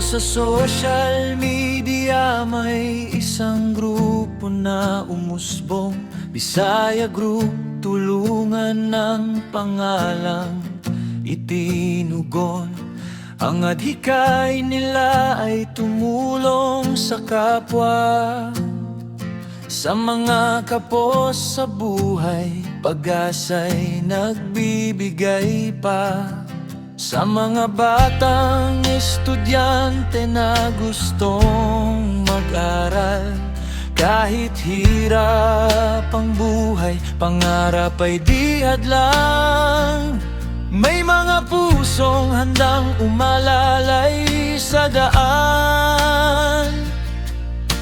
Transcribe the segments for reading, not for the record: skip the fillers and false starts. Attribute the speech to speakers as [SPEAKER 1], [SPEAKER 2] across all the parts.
[SPEAKER 1] sa social media may isang grupo na umusbong, Bisaya Group, tulungan ng pangalang itinugon. Ang adhikay nila ay tumulong sa kapwa, sa mga kapos sa buhay, pag-asa'y nagbibigay pa. Sa mga batang estudyante na gustong mag-aral, kahit hirap ang buhay, pangarap ay di hadlang. May mga pusong handang umalalay sa daan,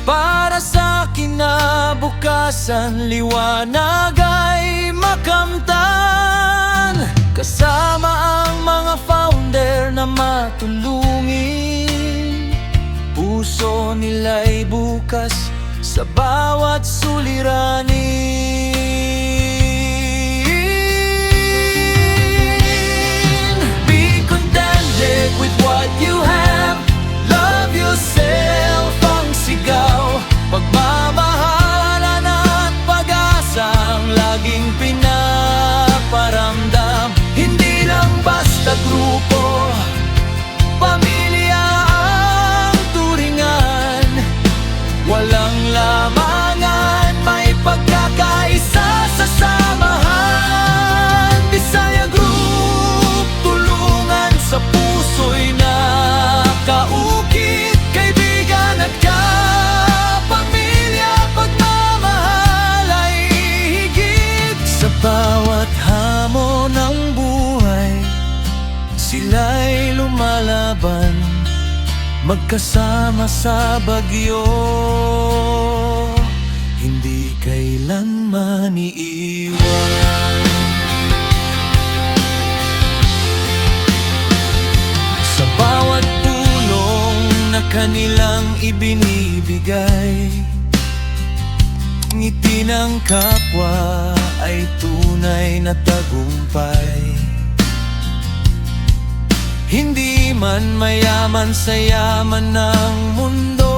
[SPEAKER 1] para sa kinabukasan, liwanag ay makamtan. Kasama ang mga founder na matulungin, puso nila'y bukas sa bawat suliranin. Be contented with what you have, love yourself ang sigaw, pagmamahalan at pag-asang laging pinaparamdam. Hindi lang basta grupo, pamilya ang turingan, walang lamangan, may pagkakaisa sa samahan. Bisaya Group, tulungan sa puso'y nakaukit, kaibigan at kapamilya, pagmamahal ay higit. Sa bawat hamon ng buhay, sila'y lumalaban, magkasama sa bagyo, hindi kailanman iiwan. Sa bawat tulong na kanilang ibinibigay, ngiti ng kapwa ay tunay na tagumpay. Hindi man mayaman sa yaman ng mundo,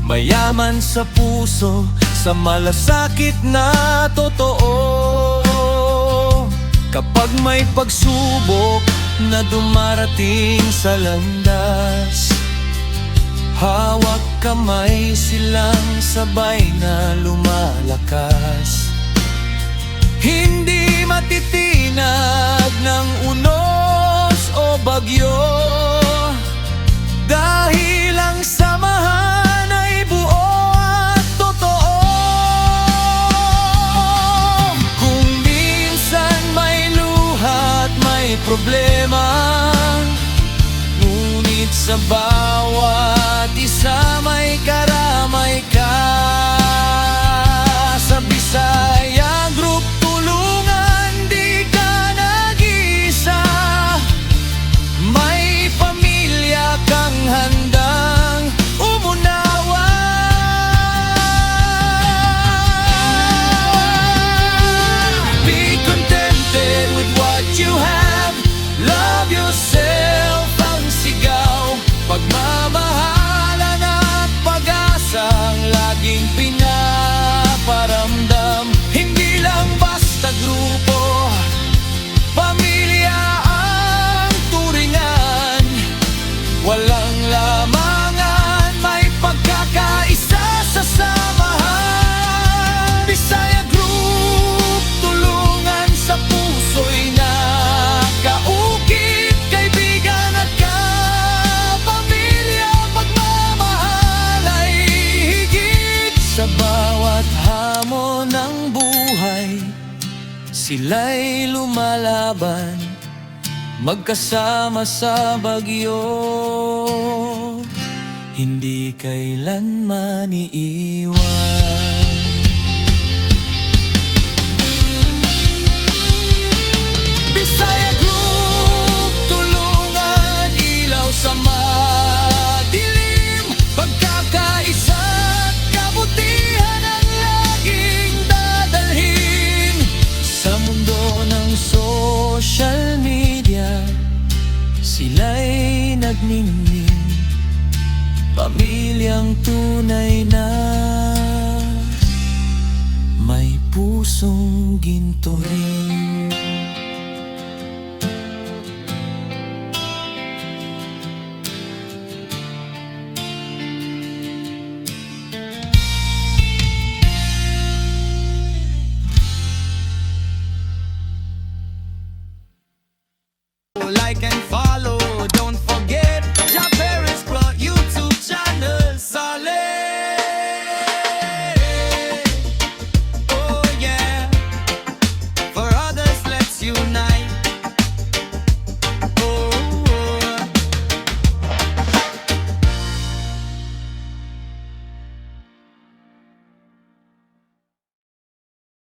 [SPEAKER 1] mayaman sa puso, sa malasakit na totoo. Kapag may pagsubok na dumarating sa landas, hawak kamay silang sabay na lumalakas. Hindi matitinag ng unos o bagyo, dahil ang samahan ay buo at totoo. Kung minsan may luha at may problema, ngunit sa bawat isa may karamay ka. Sa Bisaya Group, tulungan, di ka nag-iisa. May pamilya kang handang umunawa. Be contented with what you have, love yourself ang sigaw, pagmamahalan at pag-asang laging pinaparamdam. Hindi lang basta grupo, pamilya ang turingan, walang lamangan, may pagkakaisa sa samahan. Bisaya Group, tulungan sa puso'y nakaukit, kaibigan at kapamilya, pagmamahal ay higit. Sa bawat hamon ng buhay, sila'y lumalaban, magkasama sa bagyo, hindi kailanman iiwan. Bisaya Group, tulungan, ilaw sa madilim, pagkakaisa at kabutihan ang laging dadalhin. Sa mundo ng social media, sila'y pusong ginto rin. Like